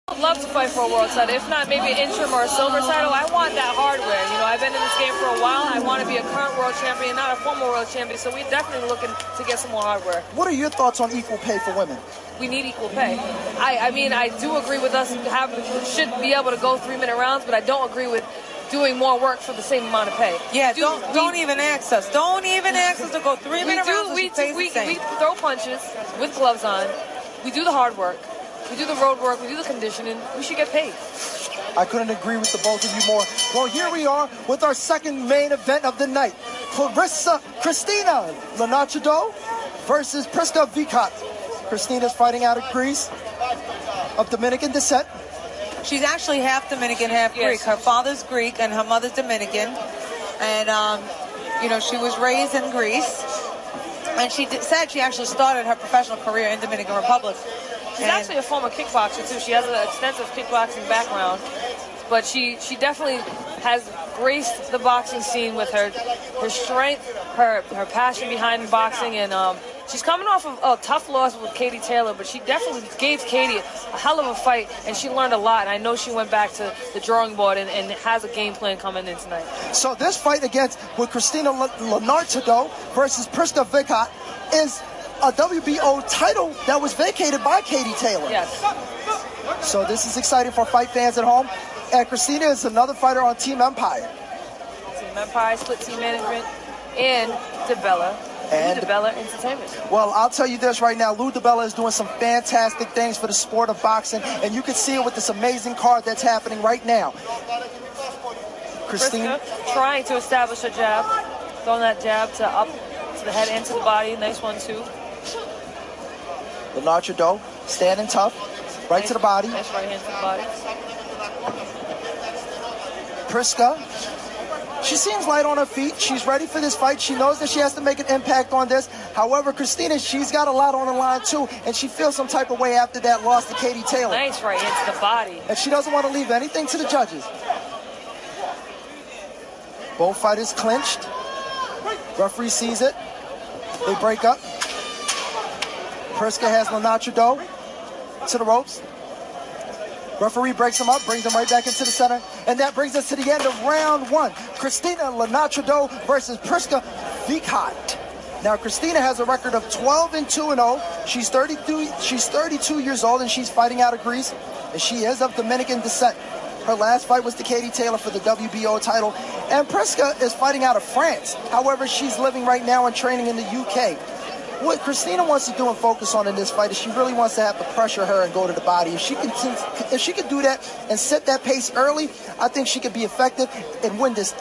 I'd love to fight for a world title. If not, maybe an interim or a silver title. I want that hardware. You know, I've been in this game for a while. I want to be a current world champion, not a former world champion. So we're definitely looking to get some more hardware. What are your thoughts on equal pay for women? We need equal pay. I mean, I do agree with us should be able to go 3-minute rounds, but I don't agree with doing more work for the same amount of pay. Yeah, don't even ask us. Don't even ask us to go 3-minute rounds. We throw punches with gloves on. We do the hard work. We do the road work. We do the conditioning. We should get paid. I couldn't agree with the both of you more. Well, here we are with our second main event of the night. Christina Linardatou versus Prisca Vicot. Christina's fighting out of Greece, of Dominican descent. She's actually half Dominican, half Greek. Her father's Greek and her mother's Dominican. And, you know, she was raised in Greece. And she said she actually started her professional career in Dominican Republic. She's actually a former kickboxer, too. She has an extensive kickboxing background. But she definitely has graced the boxing scene with her strength, her passion behind boxing, and she's coming off of a tough loss with Katie Taylor, but she definitely gave Katie a hell of a fight, and she learned a lot. And I know she went back to the drawing board and has a game plan coming in tonight. So this fight with Christina Linardatou versus Prisca Vicot is a WBO title that was vacated by Katie Taylor. Yes. So this is exciting for fight fans at home. And Christina is another fighter on Team Empire. Team Empire, Split Team Management, and DeBella. And DeBella Entertainment. Well, I'll tell you this right now. Lou DeBella is doing some fantastic things for the sport of boxing, and you can see it with this amazing card that's happening right now. Christina trying to establish her jab, throwing that jab to the head and to the body. Nice one, too. Linardatou standing tough, right to the body. Nice right hand to the body. Prisca, she seems light on her feet. She's ready for this fight. She knows that she has to make an impact on this. However, Christina, she's got a lot on the line too, and she feels some type of way after that loss to Katie Taylor. Nice right hand to the body. And she doesn't want to leave anything to the judges. Both fighters clinched. Referee sees it. They break up. Prisca has Linardatou to the ropes. Referee breaks him up, brings him right back into the center. And that brings us to the end of round one. Christina Linardatou versus Prisca Vicot. Now, Christina has a record of 12-2-0. She's 32 years old, and she's fighting out of Greece. And she is of Dominican descent. Her last fight was to Katie Taylor for the WBO title. And Prisca is fighting out of France. However, she's living right now and training in the UK. What Christina wants to do and focus on in this fight is she really wants to have to pressure her and go to the body. If she can do that and set that pace early, I think she could be effective and win this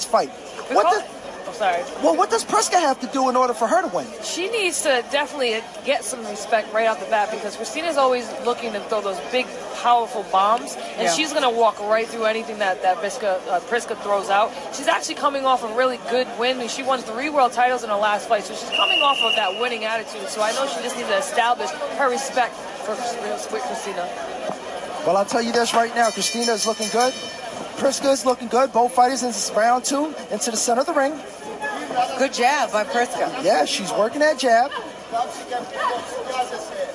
fight. What does Prisca have to do in order for her to win? She needs to definitely get some respect right off the bat, because Christina's always looking to throw those big, powerful bombs, and she's going to walk right through anything that Prisca throws out. She's actually coming off a really good win. I mean, she won 3 world titles in her last fight, so she's coming off of that winning attitude. So I know she just needs to establish her respect for Christina. Well, I'll tell you this right now. Christina is looking good. Prisca is looking good. Both fighters in round 2 into the center of the ring. Good jab by Prisca. Yeah, she's working that jab.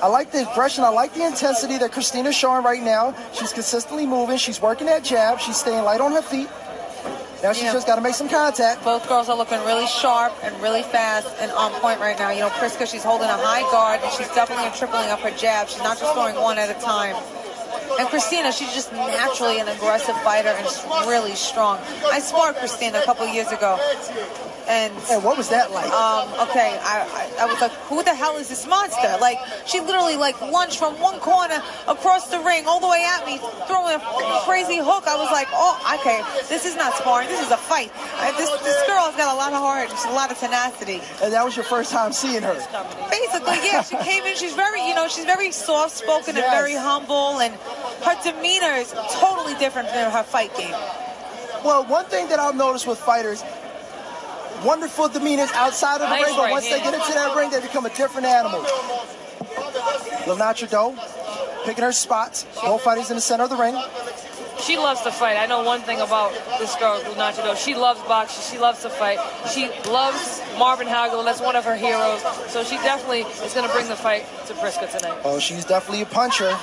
I like the aggression. I like the intensity that Christina's showing right now. She's consistently moving. She's working that jab. She's staying light on her feet. Now she's just got to make some contact. Both girls are looking really sharp and really fast and on point right now. You know, Prisca, she's holding a high guard, and she's doubling and tripling up her jab. She's not just throwing one at a time. And Christina, she's just naturally an aggressive fighter and just really strong. I sparred Christina a couple years ago. And what was that like? Okay, I was like, who the hell is this monster? Like, she literally lunged from one corner across the ring all the way at me, throwing a crazy hook. I was like, oh, okay, this is not sparring, this is a fight. This girl's got a lot of heart, just a lot of tenacity. And that was your first time seeing her? Basically, yeah. She came in, she's very, she's very soft-spoken and very humble, and her demeanor is totally different than her fight game. Well, one thing that I've noticed with fighters, wonderful demeanors outside of the ring, but once they get into that ring, they become a different animal. Linardatou picking her spots. Both fighters in the center of the ring. She loves to fight. I know one thing about this girl, Linardatou. She loves boxing. She loves to fight. She loves Marvin Hagel. That's one of her heroes. So she definitely is going to bring the fight to Prisca tonight. Oh, she's definitely a puncher.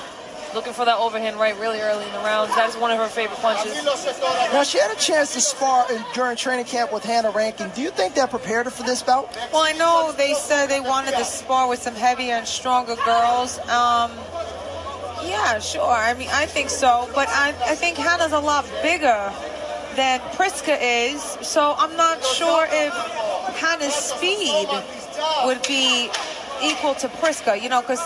looking for that overhand right really early in the rounds. That is one of her favorite punches. Now, she had a chance to spar during training camp with Hannah Rankin. Do you think that prepared her for this bout? Well, I know they said they wanted to spar with some heavier and stronger girls. Yeah, sure. I mean, I think so. But I think Hannah's a lot bigger than Prisca is. So I'm not sure if Hannah's speed would be equal to Prisca, you know, because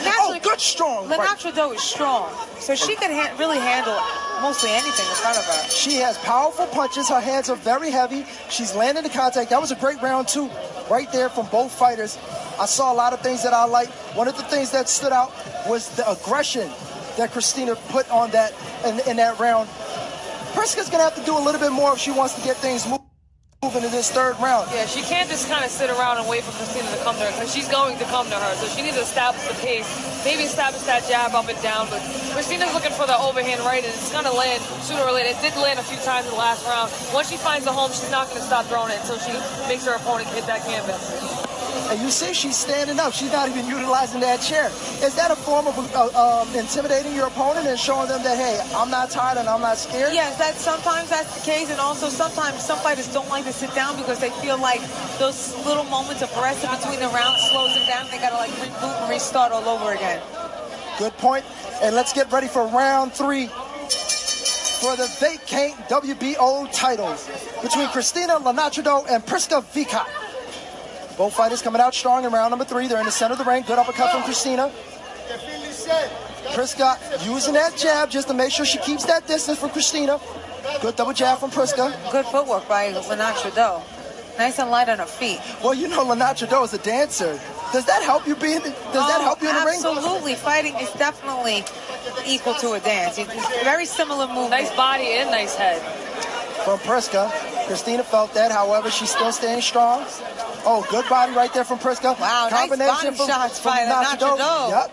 naturally, good strong. Linardatou is strong. So she can really handle mostly anything in front of her. She has powerful punches. Her hands are very heavy. She's landing the contact. That was a great round, too, right there from both fighters. I saw a lot of things that I liked. One of the things that stood out was the aggression that Christina put on that in that round. Prisca's going to have to do a little bit more if she wants to get things moving in this third round. Yeah, she can't just kind of sit around and wait for Christina to come to her, because she's going to come to her. So she needs to establish the pace, maybe establish that jab up and down. But Christina's looking for the overhand right, and it's going to land sooner or later. It did land a few times in the last round. Once she finds the home, she's not going to stop throwing it until she makes her opponent hit that canvas. And you see she's standing up. She's not even utilizing that chair. Is that a form of intimidating your opponent and showing them that, hey, I'm not tired and I'm not scared? Yes, sometimes that's the case. And also sometimes some fighters don't like to sit down because they feel like those little moments of rest in between the rounds slows them down. They got to like reboot and restart all over again. Good point. And let's get ready for round 3 for the vacant WBO titles between Christina Linardatou and Prisca Vicot. Both fighters coming out strong in round number 3. They're in the center of the ring. Good uppercut from Christina. Prisca using that jab just to make sure she keeps that distance from Christina. Good double jab from Prisca. Good footwork by Linardatou. Nice and light on her feet. Well, you know Linardatou is a dancer. Does that help you in the ring? Absolutely. Fighting is definitely equal to a dance. It's very similar movement. Nice body and nice head. From Prisca. Christina felt that. However, she's still staying strong. Oh, good body right there from Prisca. Wow, combination nice body shots by Linardatou. Yep.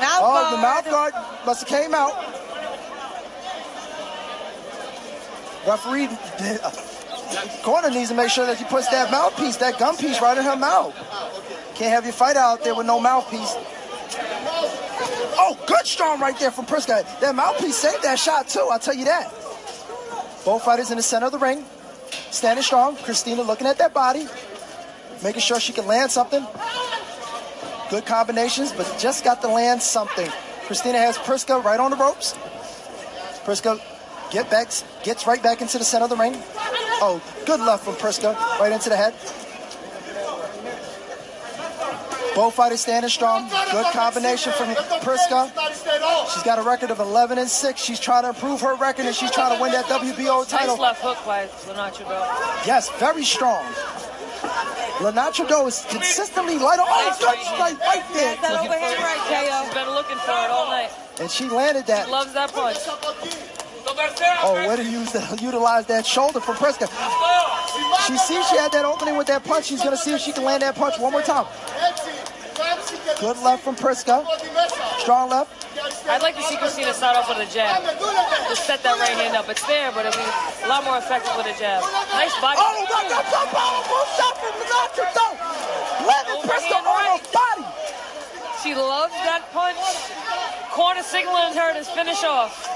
Mouth guard. The mouth guard must have came out. Referee, corner needs to make sure that he puts that mouthpiece, that gun piece right in her mouth. Can't have your fighter out there with no mouthpiece. Oh, good strong right there from Prisca. That mouthpiece saved that shot too, I'll tell you that. Both fighters in the center of the ring. Standing strong. Christina looking at that body, making sure she can land something. Good combinations, but just got to land something. Christina has Prisca right on the ropes. Prisca gets right back into the center of the ring. Oh, good left from Prisca, right into the head. Both fighters standing strong. Good combination from Prisca. She's got a record of 11-6. She's trying to improve her record, and she's trying to win that WBO title. Nice left hook by Linardatou. Yes, very strong. Linardatou is consistently light on. Oh, good strike right there. That overhand right, KO. She's been looking for it all night. And she landed that. She loves that punch. Oh, way to utilize that shoulder from Prisca. She sees she had that opening with that punch. She's going to see if she can land that punch one more time. Good left from Prisca. Strong left. I'd like to see Christina start off with a jab. Just set that right hand up. It's there, but it'll be a lot more effective with a jab. Nice body. Oh, that's a powerful shot from Linardatou. Landed Prisca on her body. She loves that punch. Corner signaling her to finish off.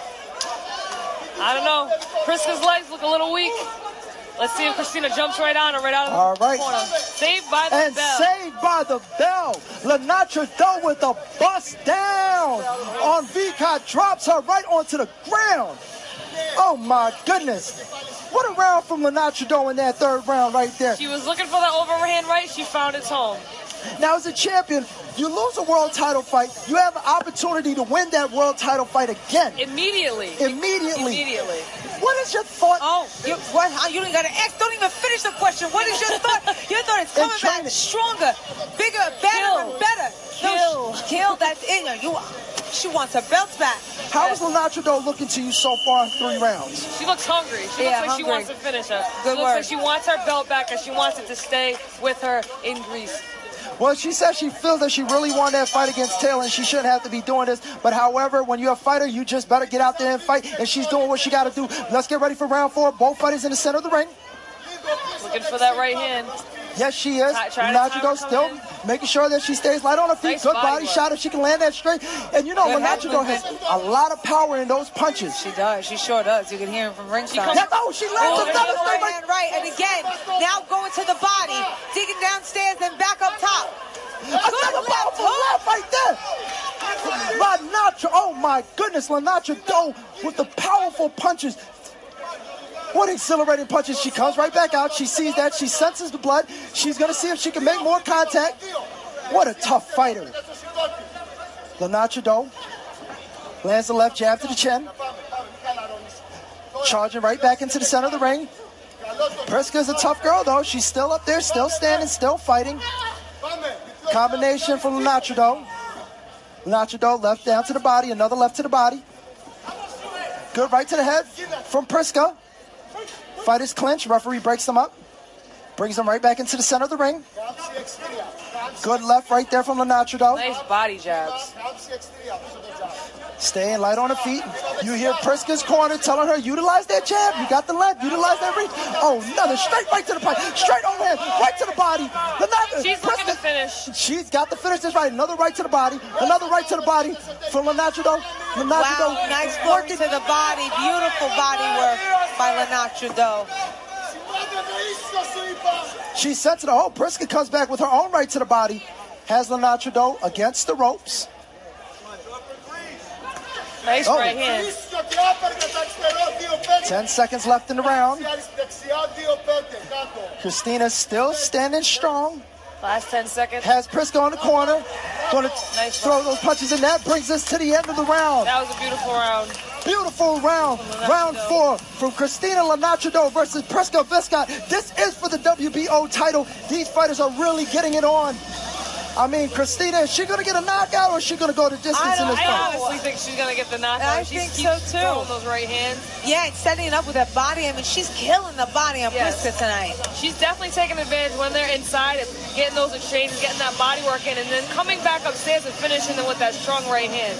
I don't know. Prisca's legs look a little weak. Let's see if Christina jumps right on her, right out of the corner. Saved by the bell. Saved by the bell. Linardatou with a bust down on Vicot. Drops her right onto the ground. Oh, my goodness. What a round from Linardatou in that third round right there. She was looking for the overhand right. She found its home. Now, as a champion, you lose a world title fight, you have an opportunity to win that world title fight again. Immediately. What is your thought? Oh, you don't got to ask. Don't even finish the question. What is your thought? Your thought is coming back stronger, bigger, better, and better. Kill. That's in her. She wants her belts back. How is Linardatou looking to you so far in 3 rounds? She looks hungry. She looks like she wants to finish her. She looks like she wants her belt back and she wants it to stay with her in Greece. Well, she says she feels that she really won that fight against Taylor and she shouldn't have to be doing this. But however, when you're a fighter, you just better get out there and fight. And she's doing what she got to do. Let's get ready for round 4. Both fighters in the center of the ring. Looking for that right hand. Yes, she is. Linardatou still making sure that she stays light on her feet. Nice Good body body work. shot if she can land that straight. And you know, Good head Linardatou has a lot of power in those punches. She does. She sure does. You can hear him from ringside. Yeah, oh, she lands Oh, another straight right hand right. And again, now going to the body, digging downstairs and back up top. Another powerful left right there. Linardatou, oh my goodness, Linardatou with the powerful punches. What exhilarating punches. She comes right back out. She sees that. She senses the blood. She's going to see if she can make more contact. What a tough fighter. Linardatou lands the left jab to the chin. Charging right back into the center of the ring. Prisca's a tough girl, though. She's still up there, still standing, still fighting. Combination from Linardatou. Linardatou left down to the body, another left to the body. Good right to the head from Prisca. Fighters clinch, referee breaks them up. Brings them right back into the center of the ring. Good left right there from Linardatou. Nice body jabs. Staying light on her feet. You hear Prisca's corner telling her, utilize that jab. You got the left, utilize that reach. Oh, another straight right to the body. Straight overhand, right to the body. She's looking to finish. She's got the finish. That's right. Another right to the body. Another right to the body from Linardatou. Wow, nice working to the body. Beautiful body work by Linardatou. She sets it. Oh, Prisca comes back with her own right to the body. Has Linardatou against the ropes. Nice right hand. 10 seconds left in the round. Christina still standing strong. Last 10 seconds. Has Prisca on the corner. Going to Nice throw those punches in. That brings us to the end of the round. That was a beautiful round. Beautiful round. Round 4 from Christina Linardatou versus Prisca Vicot. This is for the WBO title. These fighters are really getting it on. I mean, Christina, is she going to get a knockout or is she going to go the distance in this I fight? honestly think she's going to get the knockout. I She think keeps so, too. throwing those right hands. Yeah, and setting it up with that body. I mean, she's killing the body on Yes. Prisca tonight. She's definitely taking advantage when they're inside, getting those exchanges, getting that body work in, and then coming back upstairs and finishing them with that strong right hand.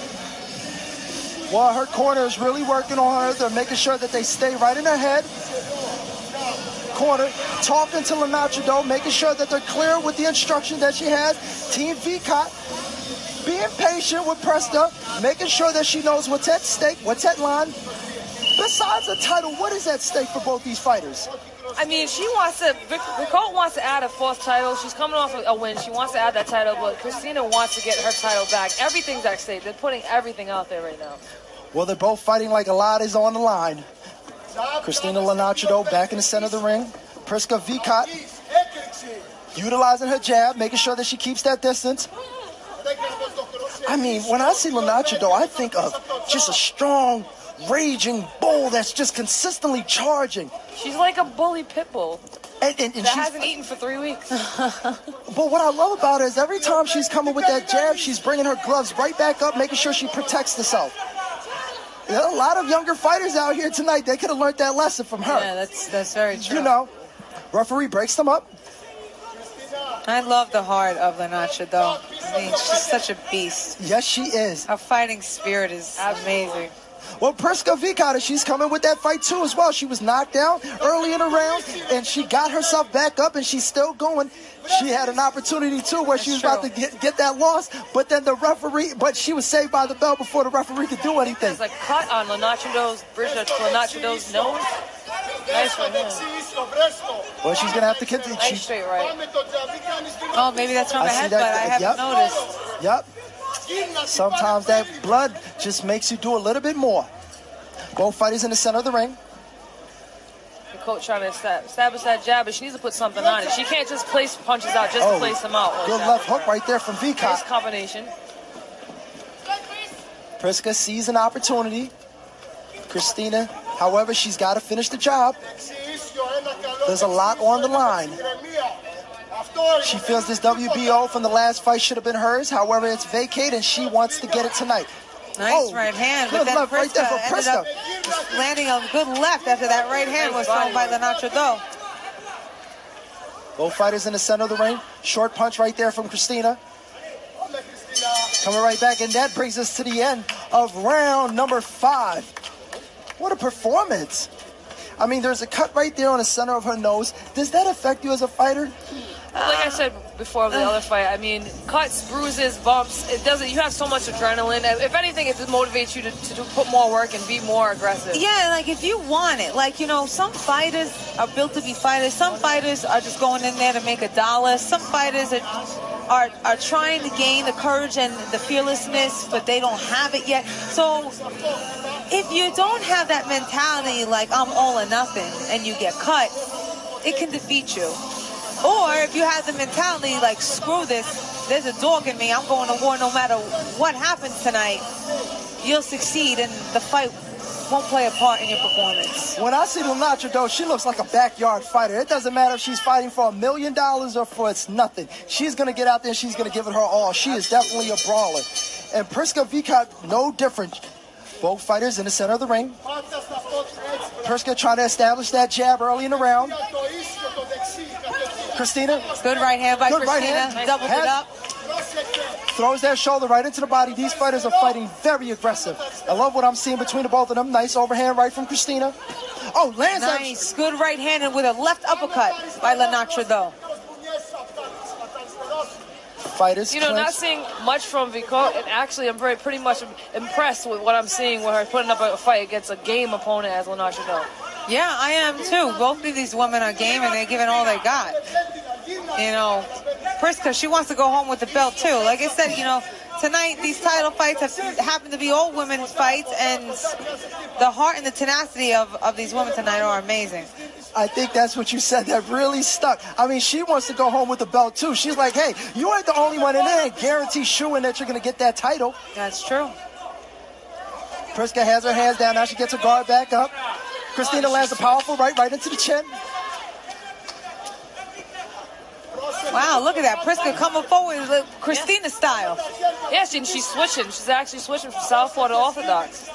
Well, her corner is really working on her. They're making sure that they stay right in her head. Corner, talking to Linardatou, making sure that they're clear with the instruction that she has. Team Vicot being patient with Prisca, making sure that she knows what's at stake, what's at line. Besides the title, what is at stake for both these fighters? I mean, she wants to, Vicot wants to add a fourth title. She's coming off a win. She wants to add that title, but Christina wants to get her title back. Everything's at stake. They're putting everything out there right now. Well, they're both fighting like a lot is on the line. Christina Linardatou back in the center of the ring. Prisca Vicot utilizing her jab, making sure that she keeps that distance. I mean, when I see Linardatou, I think of just a strong, raging bull that's just consistently charging. She's like a bully pit bull And that she's, hasn't eaten for 3 weeks. but what I love about her is every time she's coming with that jab, she's bringing her gloves right back up, making sure she protects herself. There are a lot of younger fighters out here tonight. They could have learned that lesson from her. Yeah, that's very true. You know, referee breaks them up. I love the heart of Linardatou. I mean, she's such a beast. Yes, she is. Her fighting spirit is amazing. Well, Prisca Vicot, she's coming with that fight too as well. She was knocked down early in the round, and she got herself back up, and she's still going. She had an opportunity too where she was about to get that loss, but then the referee, but she was saved by the bell before the referee could do anything. There's a cut on Linardatou's nose. Nice right hand. Well, she's gonna have to continue. Nice straight right. Oh, maybe that's from I her see head, that. but I haven't Yep. noticed. Yep. Sometimes that blood just makes you do a little bit more. Both fighters in the center of the ring. The coach trying to establish that jab, but she needs to put something on it. She can't just place punches out just to place them out. Like Good that. left hook right there from Vicot. Nice combination. Prisca sees an opportunity. Christina, however, she's got to finish the job. There's a lot on the line. She feels this WBO from the last fight should have been hers. However, it's vacated, and she wants to get it tonight. Nice right hand, but Good then left right there Prisca from ended up Prisca. landing a good left after that right hand was thrown by Linardatou. Both fighters in the center of the ring. Short punch right there from Christina. Coming right back, and that brings us to the end of round number 5. What a performance. I mean, there's a cut right there on the center of her nose. Does that affect you as a fighter? Like I said before the other fight, I mean, cuts, bruises, bumps, it doesn't, you have so much adrenaline. If anything, it motivates you to put more work and be more aggressive. Yeah, like if you want it, like, you know, some fighters are built to be fighters. Some fighters are just going in there to make $1. Some fighters are trying to gain the courage and the fearlessness, but they don't have it yet. So if you don't have that mentality, like I'm all or nothing, and you get cut, it can defeat you. Or if you have the mentality like, screw this, there's a dog in me, I'm going to war no matter what happens tonight, you'll succeed and the fight won't play a part in your performance. When I see Linardatou, she looks like a backyard fighter. It doesn't matter if she's fighting for $1 million or for it's nothing. She's going to get out there and she's going to give it her all. She is definitely a brawler. And Prisca Vicot, no different. Both fighters in the center of the ring. Prisca trying to establish that jab early in the round. Christina. Good right hand by Good Christina. Right hand. Doubled it up. Throws that shoulder right into the body. These fighters are fighting very aggressive. I love what I'm seeing between the both of them. Nice overhand right from Christina. Oh, lands that. Nice. Good right hand and with a left uppercut by Linardatou. Fighters. You know, not seeing much from Vicot, and actually I'm pretty much impressed with what I'm seeing with her putting up a fight against a game opponent as Linardatou. Yeah, I am too. Both of these women are game and they're giving all they got. You know, Prisca, she wants to go home with the belt too. Like I said, you know, tonight these title fights happen to be all women's fights, and the heart and the tenacity of these women tonight are amazing. I think that's what you said that really stuck. I mean, she wants to go home with the belt too. She's like, hey, you ain't the only one, and it ain't guaranteed shooing that you're going to get that title. That's true. Prisca has her hands down. Now she gets her guard back up. Christina lands a powerful right into the chin. Wow, look at that. Prisca coming forward, Christina style. Yes, and she's switching. She's actually switching from southpaw to orthodox.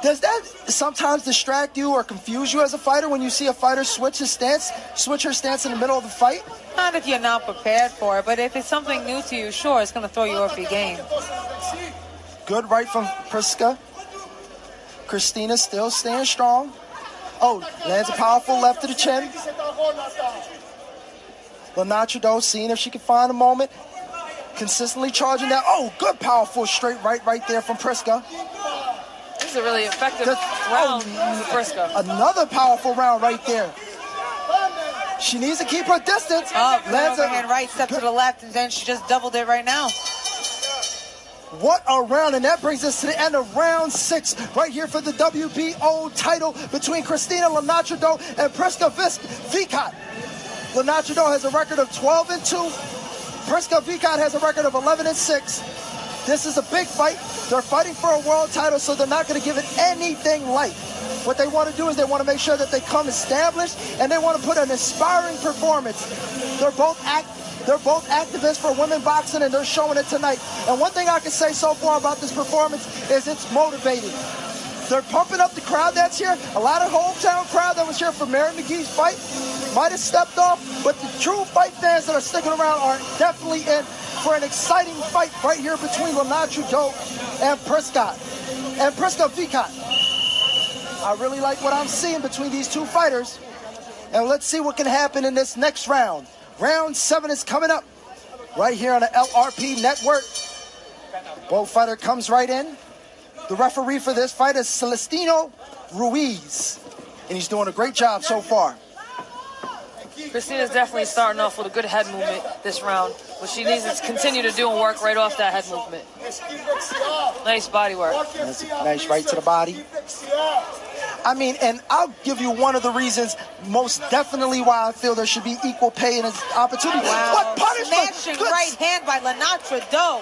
Does that sometimes distract you or confuse you as a fighter when you see a fighter switch her stance in the middle of the fight? Not if you're not prepared for it, but if it's something new to you, sure, it's going to throw you off your game. Good right from Prisca. Christina still staying strong. Oh, lands a powerful left to the chin. Linardatou seeing if she can find a moment. Consistently charging that. Oh, good powerful straight right there from Prisca. This is a really effective round for Prisca. Another powerful round right there. She needs to keep her distance. Oh, lands overhand right, step to the left, and then she just doubled it right now. What a round, and that brings us to the end of round 6 right here for the WBO title between Christina Linardatou and Prisca Vicot. Linardatou has a record of 12-2. Prisca Vicot has a record of 11-6. This is a big fight. They're fighting for a world title, so they're not going to give it anything light. What they want to do is they want to make sure that they come established, and they want to put an inspiring performance. They're both activists for women boxing, and they're showing it tonight. And one thing I can say so far about this performance is it's motivating. They're pumping up the crowd that's here. A lot of hometown crowd that was here for Mary McGee's fight might have stepped off, but the true fight fans that are sticking around are definitely in for an exciting fight right here between Linardatou and Prisca Vicot. I really like what I'm seeing between these two fighters. And let's see what can happen in this next round. Round 7 is coming up right here on the LRP network. Both fighter comes right in. The referee for this fight is Celestino Ruiz, and he's doing a great job so far. Christina's definitely starting off with a good head movement this round, but she needs to continue to do and work right off that head movement. Nice body work. Nice right to the body. I mean, and I'll give you one of the reasons most definitely why I feel there should be equal pay and opportunity. Wow. What punishment! Smashing right hand by Linardatou.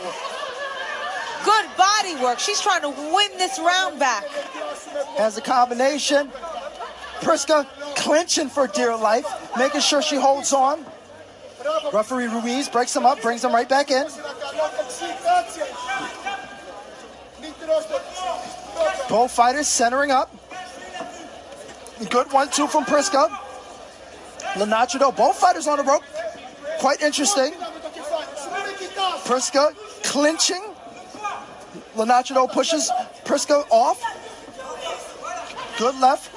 Good body work. She's trying to win this round back. Has a combination. Prisca clinching for dear life, making sure she holds on. Referee Ruiz breaks him up, brings him right back in. Both fighters centering up. Good 1-2 from Prisca. Linardatou, both fighters on the rope. Quite interesting. Prisca clinching. Linardatou pushes Prisca off. Good left.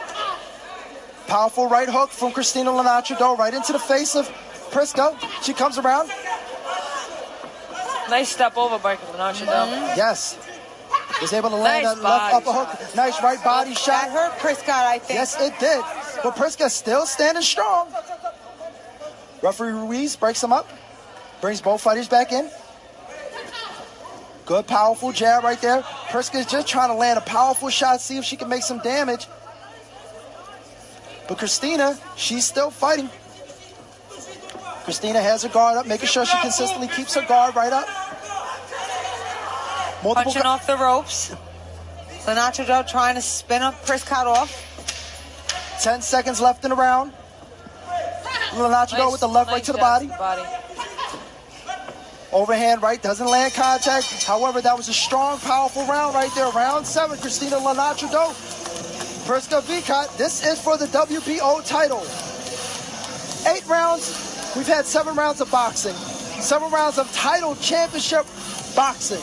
Powerful right hook from Christina Linardatou right into the face of Prisca, she comes around. Nice step over by Linardatou. Yes. Was able to land Nice that left upper body hook. Nice right body shot. That hurt Prisca, I think. Yes, it did. But Prisca still standing strong. Referee Ruiz breaks him up. Brings both fighters back in. Good, powerful jab right there. Prisca is just trying to land a powerful shot, see if she can make some damage. But Christina, she's still fighting. Christina has her guard up, making sure she consistently keeps her guard right up. Punching off the ropes. Linardatou trying to spin up Prisca off. 10 seconds left in the round. Linardatou with the left right to the body. Overhand right, doesn't land contact. However, that was a strong, powerful round right there. Round 7, Christina Linardatou. Prisca Vicot, this is for the WBO title. 8 rounds. We've had 7 rounds of boxing. 7 rounds of title championship boxing.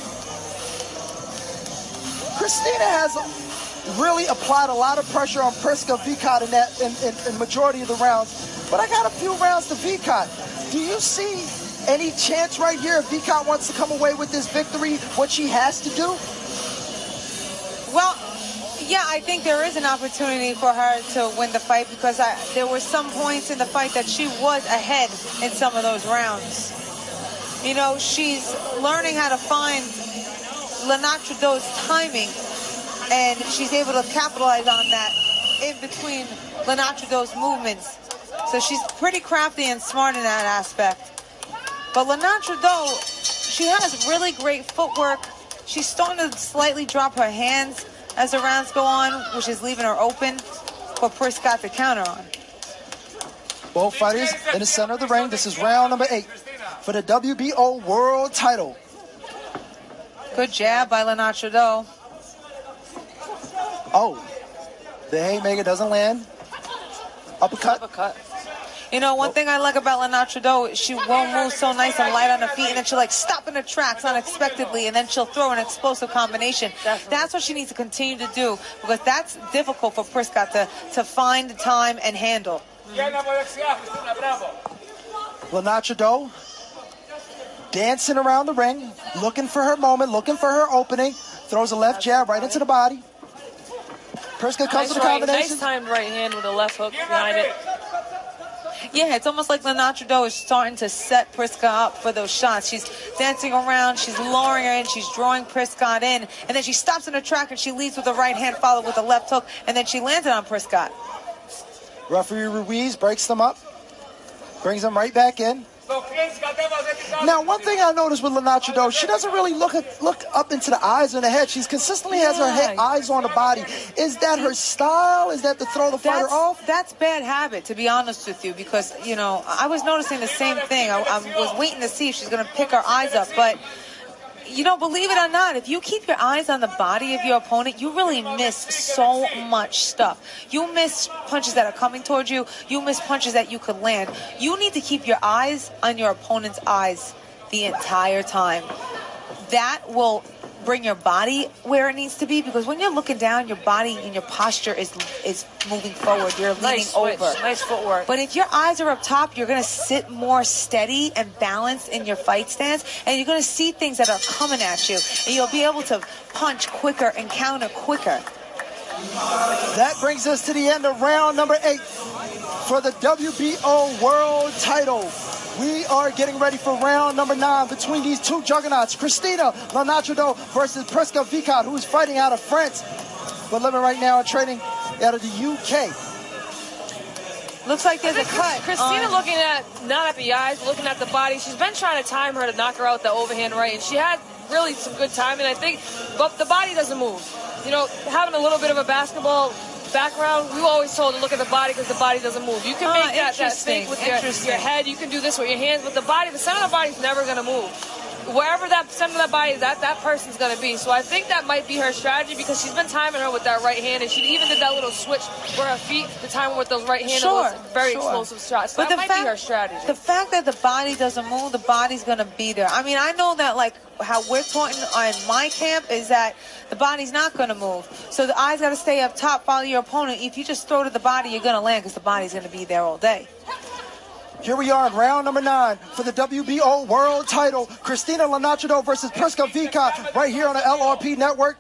Christina has really applied a lot of pressure on Prisca Vicot in the majority of the rounds. But I got a few rounds to Vicot. Do you see any chance right here if Vicot wants to come away with this victory, what she has to do? Well, yeah, I think there is an opportunity for her to win the fight because there were some points in the fight that she was ahead in some of those rounds. You know, she's learning how to find Linardato's timing, and she's able to capitalize on that in between Linardato's movements. So she's pretty crafty and smart in that aspect. But Linardatou, she has really great footwork. She's starting to slightly drop her hands as the rounds go on, which is leaving her open for Prisca to counter on. Both fighters in the center of the ring. This is round number 8 for the WBO World Title. Good jab by Linardatou. Oh, the haymaker doesn't land. Uppercut. You know, one thing I like about Linardatou, she won't move so nice and light on her feet, and then she'll like stop in her tracks unexpectedly, and then she'll throw an explosive combination. Definitely. That's what she needs to continue to do, because that's difficult for Prisca to find time and handle. Linardatou dancing around the ring, looking for her moment, looking for her opening. Throws a left jab right into the body. Prisca comes to the combination. Nice timed right hand with a left hook behind it. Yeah, it's almost like Linardatou is starting to set Prisca up for those shots. She's dancing around, she's lowering her in, she's drawing Prisca in, and then she stops in her track and she leads with the right hand, followed with a left hook, and then she lands it on Prisca. Referee Ruiz breaks them up, brings them right back in. Now, one thing I noticed with Linardatou, she doesn't really look up into the eyes or the head. She's consistently has her eyes on the body. Is that her style? Is that to throw the fighter off? That's bad habit, to be honest with you, because, you know, I was noticing the same thing. I was waiting to see if she's going to pick her eyes up, but you know, believe it or not, if you keep your eyes on the body of your opponent, you really miss so much stuff. You miss punches that are coming towards you. You miss punches that you could land. You need to keep your eyes on your opponent's eyes the entire time. That will bring your body where it needs to be, because when you're looking down, your body and your posture is moving forward. You're leaning over. Nice footwork. But if your eyes are up top, you're going to sit more steady and balanced in your fight stance, and you're going to see things that are coming at you, and you'll be able to punch quicker and counter quicker. That brings us to the end of round number 8 for the WBO World Title. We are getting ready for round number 9 between these two juggernauts, Christina Linardatou versus Prisca Vicot, who is fighting out of France, but living right now and training out of the UK. Looks like there's a cut. Christina looking at, not at the eyes, but looking at the body. She's been trying to time her to knock her out with the overhand right, and she had really some good timing, I think, but the body doesn't move. You know, having a little bit of a basketball background, we were always told to look at the body because the body doesn't move. You can make that fake with your head. You can do this with your hands, but the body, the center of the body is never going to move. Wherever that center of the body is, that person's going to be. So I think that might be her strategy, because she's been timing her with that right hand, and she even did that little switch for her feet to time her with those right hand, very explosive shots. So that might be her strategy. The fact that the body doesn't move, the body's going to be there. I mean, I know that, like, how we're taught in my camp is that the body's not going to move. So the eyes got to stay up top, follow your opponent. If you just throw to the body, you're going to land, because the body's going to be there all day. Here we are in round number 9 for the WBO World Title. Christina Linardatou versus Prisca Vicot right here on the LRP Network.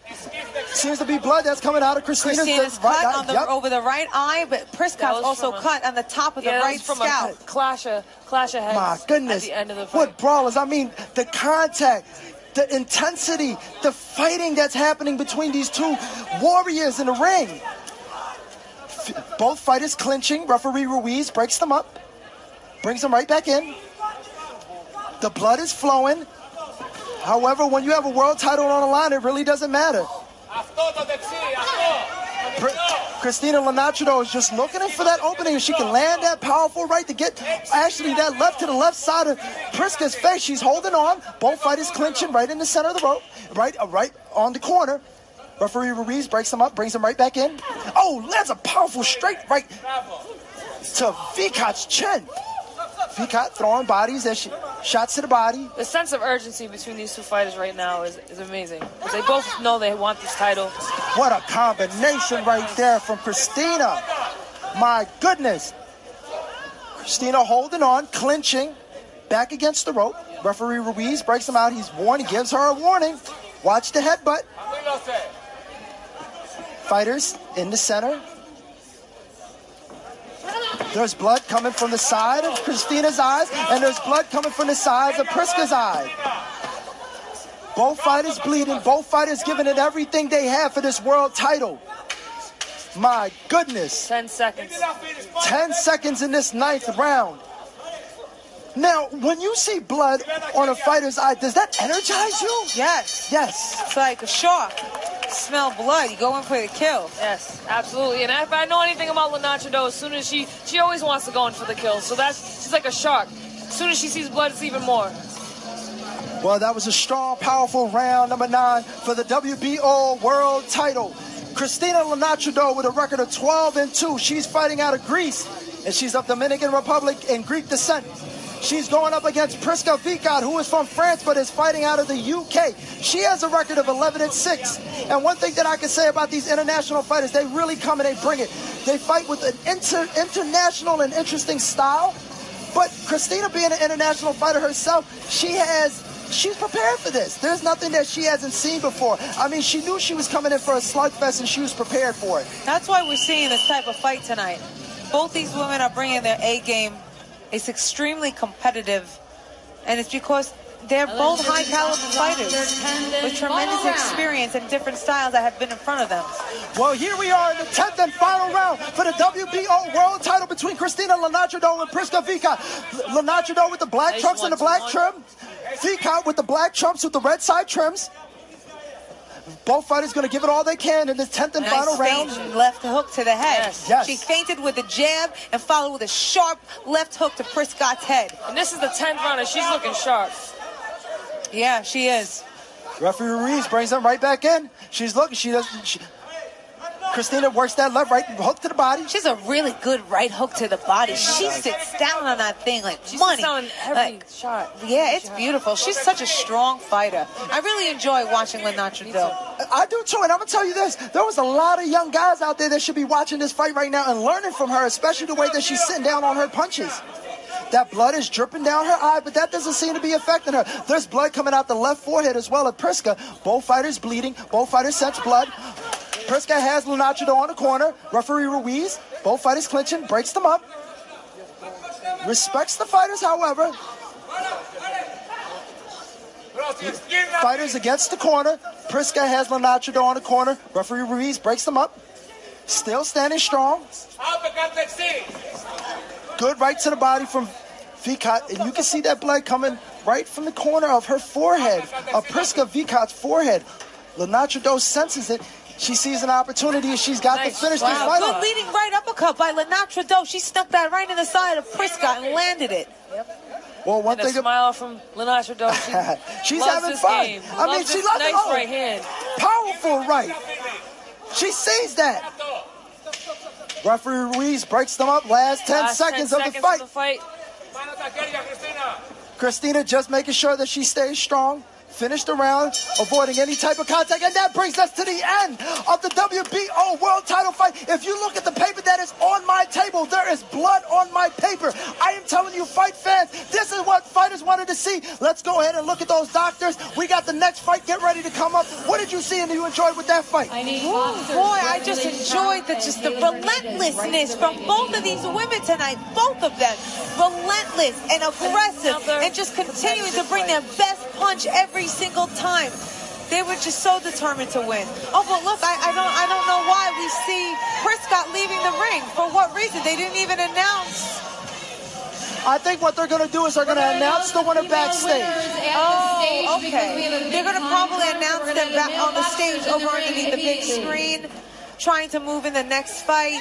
Seems to be blood that's coming out of Christina's cut right on the, over the right eye, but Prisca's also cut on the top of the right scalp. A clash of heads. My goodness, at the end of the fight. What brawlers. I mean, the contact, the intensity, the fighting that's happening between these two warriors in the ring. Both fighters clinching. Referee Ruiz breaks them up. Brings them right back in. The blood is flowing. However, when you have a world title on the line, it really doesn't matter. Christina Linardatou is just looking for that opening. If she can land that powerful right to get actually that left to the left side of Prisca's face. She's holding on. Both fighters clinching right in the center of the rope. Right on the corner. Referee Ruiz breaks them up, brings them right back in. Oh, lands a powerful straight right to Vicot's chin. Vicot throwing bodies as shots to the body. The sense of urgency between these two fighters right now is amazing. Because they both know they want this title. What a combination right there from Christina. My goodness. Christina holding on, clinching, back against the rope. Referee Ruiz breaks him out. He's warned. He gives her a warning. Watch the headbutt. Fighters in the center. There's blood coming from the side of Christina's eyes, and there's blood coming from the sides of Prisca's eye. Both fighters bleeding, both fighters giving it everything they have for this world title. My goodness. 10 seconds. 10 seconds in this 9th round. Now, when you see blood on a fighter's eye, does that energize you? Yes. Yes. It's like a shark. Smell blood, you go in for the kill. Yes, absolutely. And if I know anything about Linardatou, as soon as she always wants to go in for the kill. So she's like a shark. As soon as she sees blood, it's even more. Well, that was a strong, powerful round number 9 for the WBO World Title. Christina Linardatou with a record of 12-2. She's fighting out of Greece, and she's of Dominican Republic and Greek descent. She's going up against Prisca Vicot, who is from France but is fighting out of the UK. She has a record of 11-6. And one thing that I can say about these international fighters, they really come and they bring it. They fight with an international and interesting style. But Christina, being an international fighter herself, she's prepared for this. There's nothing that she hasn't seen before. I mean, she knew she was coming in for a slugfest and she was prepared for it. That's why we're seeing this type of fight tonight. Both these women are bringing their A game. It's extremely competitive, and it's because they're both high-caliber fighters with tremendous experience and different styles that have been in front of them. Well, here we are in the 10th and final round for the WBO World Title between Christina Linardatou and Prisca Vicot. Linardatou with the black trunks and the black trim. Vicot with the black trunks with the red side trims. Both fighters going to give it all they can in this 10th and final round. Left hook to the head. Yes. She feinted with a jab and followed with a sharp left hook to Priscot's head. And this is the 10th round, and she's looking sharp. Yeah, she is. Referee Ruiz brings them right back in. She's looking. Christina works that left right hook to the body. She's a really good right hook to the body. She sits down on that thing like She's money. on every shot. Yeah, it's beautiful. She's such a strong fighter. I really enjoy watching Linardatou. I do too, and I'm gonna tell you this: there was a lot of young guys out there that should be watching this fight right now and learning from her, especially the way that she's sitting down on her punches. That blood is dripping down her eye, but that doesn't seem to be affecting her. There's blood coming out the left forehead as well as Prisca. Both fighters bleeding. Both fighters sense blood. Prisca has Linardatou on the corner. Referee Ruiz, both fighters clinching, breaks them up. Respects the fighters, however. Fighters against the corner. Prisca has Linardatou on the corner. Referee Ruiz breaks them up. Still standing strong. Good right to the body from Vicot. And you can see that blood coming right from the corner of her forehead, of Prisca Vicot's forehead. Linardatou senses it. She sees an opportunity and she's got to finish this fight. Good leading right uppercut by Linardatou. She snuck that right in the side of Prisca and landed it. Yep. Well, one and thing a smile from Linardatou. She's loves having this fun. Game. I mean, she loves nice it. Right hand. Powerful right. She sees that. Referee Ruiz breaks them up. Last 10 seconds of the fight. Christina just making sure that she stays strong. finished the round, avoiding any type of contact, and that brings us to the end of the WBO World Title fight. If you look at the paper that is on my table, there is blood on my paper. I am telling you, fight fans, this is what fighters wanted to see. Let's go ahead and look at those doctors. We got the next fight. Get ready to come up. What did you see and you enjoyed with that fight? Boy, I just enjoyed the relentlessness from both of these women tonight. Both of them, relentless and aggressive, and just continuing to bring their best punch every single time. They were just so determined to win. Oh, but look, I don't know why we see Prisca leaving the ring. For what reason? They didn't even announce. I think what they're going to do is they're going to announce the winner backstage. Oh, okay. They're going to probably announce them back on the stage over underneath the big screen, trying to move in the next fight.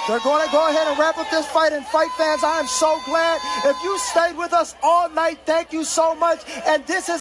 They're going to go ahead and wrap up this fight. And fight fans, I am so glad. If you stayed with us all night, thank you so much. And this is